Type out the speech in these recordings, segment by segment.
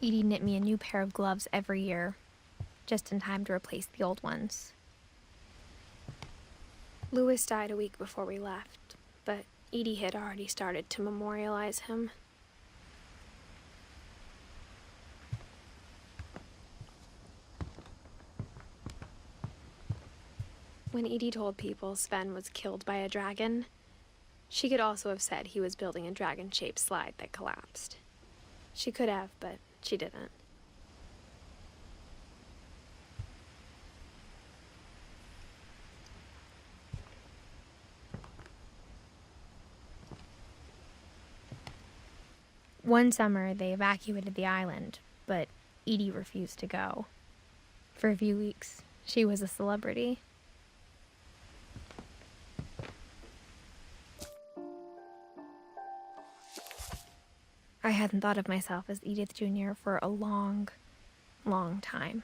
Edie knit me a new pair of gloves every year, just in time to replace the old ones. Louis died a week before we left, but Edie had already started to memorialize him. When Edie told people Sven was killed by a dragon, she could also have said he was building a dragon-shaped slide that collapsed. She could have, but she didn't. One summer, they evacuated the island, but Edie refused to go. For a few weeks, she was a celebrity. I hadn't thought of myself as Edith Jr. for a long, long time.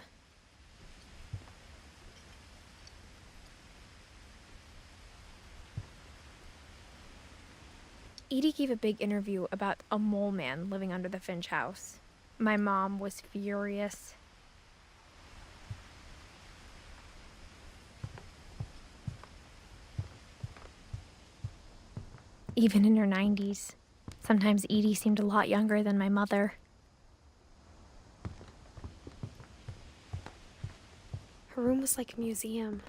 Edie gave a big interview about a mole man living under the Finch house. My mom was furious. Even in her 90s, sometimes Edie seemed a lot younger than my mother. Her room was like a museum.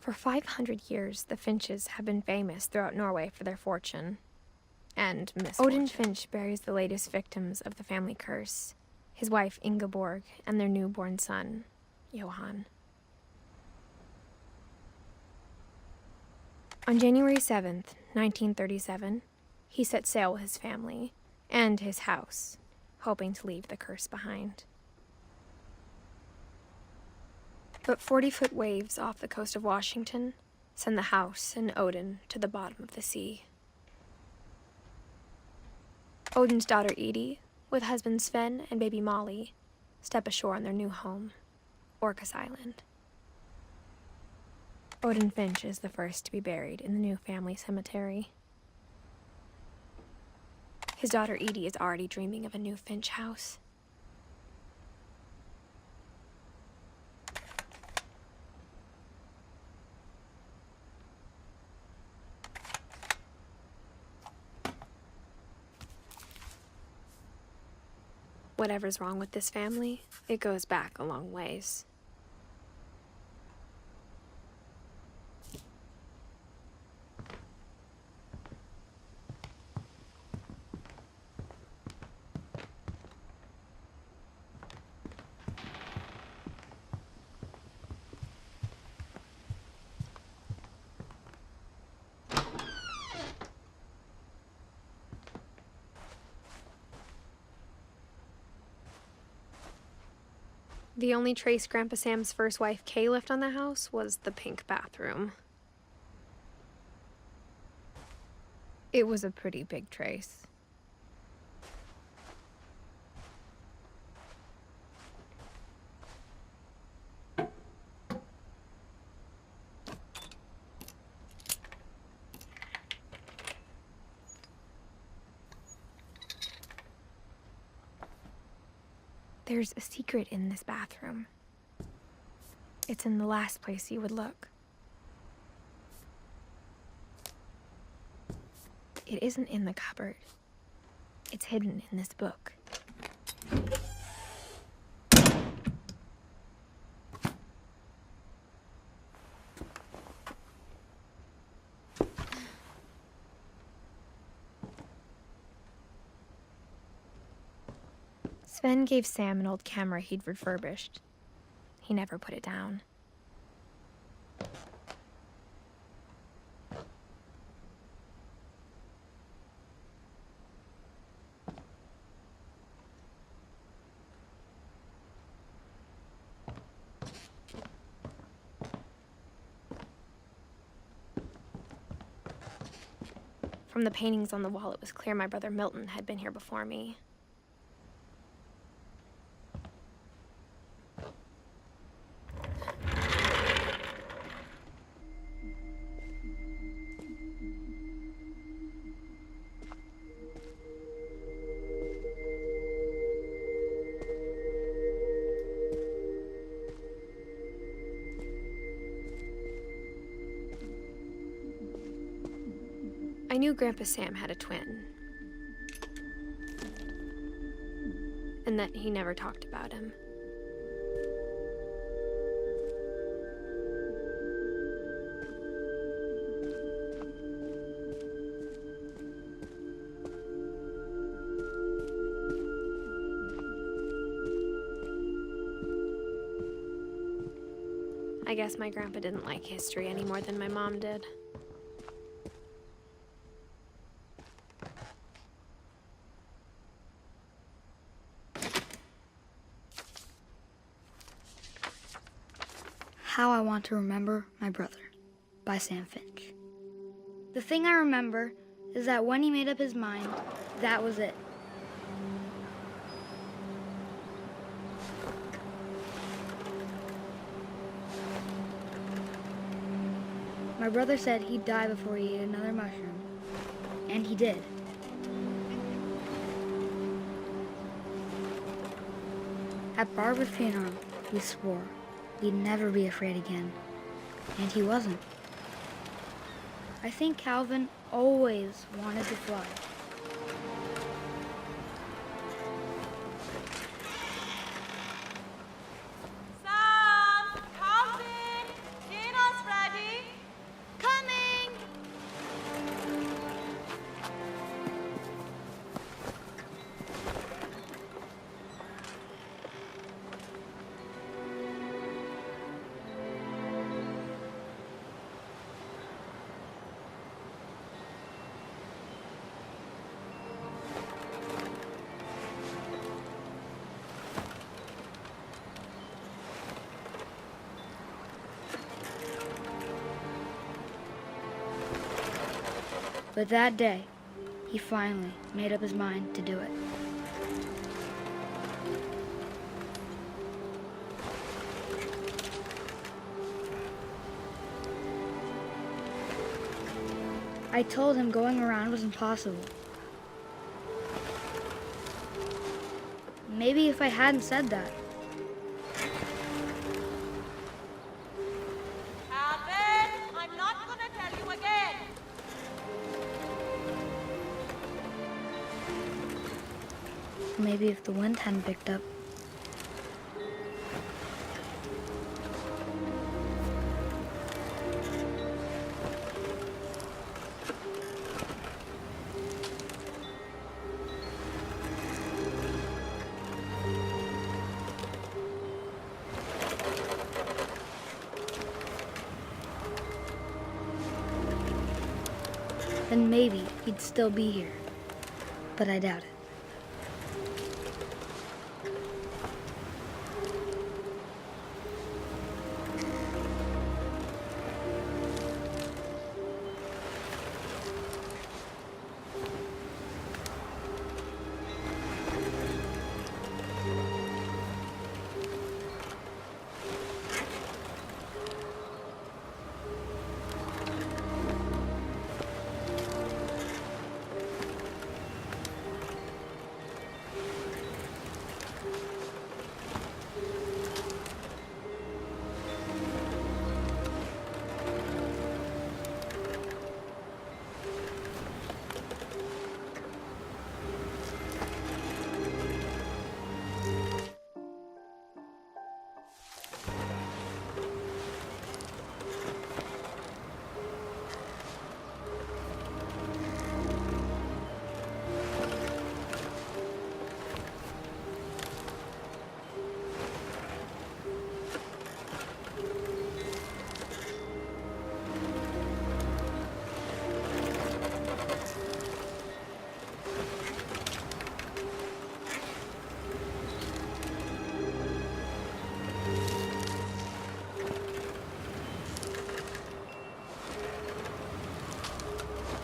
For 500 years, the Finches have been famous throughout Norway for their fortune and misfortune. Odin Finch buries the latest victims of the family curse, his wife Ingeborg and their newborn son, Johan. On January 7th, 1937, he set sail with his family and his house, hoping to leave the curse behind. But 40-foot waves off the coast of Washington send the house and Odin to the bottom of the sea. Odin's daughter Edie, with husband Sven and baby Molly, step ashore on their new home, Orcas Island. Odin Finch is the first to be buried in the new family cemetery. His daughter Edie is already dreaming of a new Finch house. Whatever's wrong with this family, it goes back a long ways. The only trace Grandpa Sam's first wife, Kay, left on the house was the pink bathroom. It was a pretty big trace. There's a secret in this bathroom. It's in the last place you would look. It isn't in the cupboard. It's hidden in this book. Sven gave Sam an old camera he'd refurbished. He never put it down. From the paintings on the wall, it was clear my brother Milton had been here before me. knew Grandpa Sam had a twin, and that he never talked about him. I guess my grandpa didn't like history any more than my mom did. How I Want to Remember My Brother by Sam Finch. The thing I remember is that when he made up his mind, that was it. My brother said he'd die before he ate another mushroom, and he did. At Barbara's funeral, we swore we'd never be afraid again, and he wasn't. I think Calvin always wanted to fly. Sam! Calvin! Dinner's ready! Coming! But that day, he finally made up his mind to do it. I told him going around was impossible. Maybe if I hadn't said that. Calvin! I'm not gonna tell you again! Maybe if the wind hadn't picked up. Then maybe he'd still be here. But I doubt it.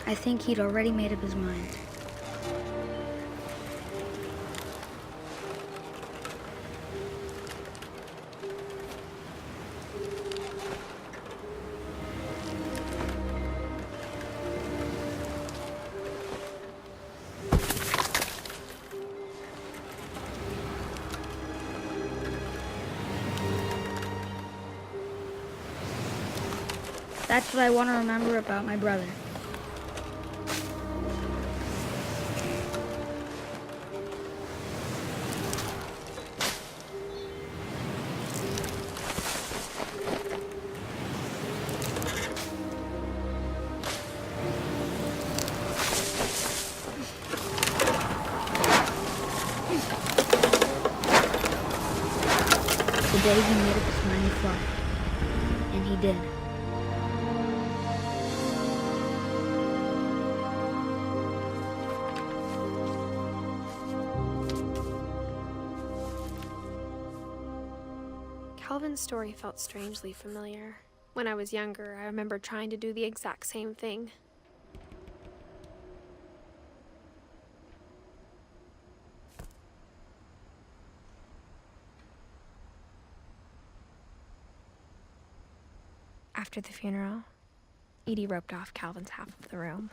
I think he'd already made up his mind. That's what I want to remember about my brother. the day he made up his mind to fly. And he did. Calvin's story felt strangely familiar. When I was younger, I remember trying to do the exact same thing. After the funeral, Edie roped off Calvin's half of the room.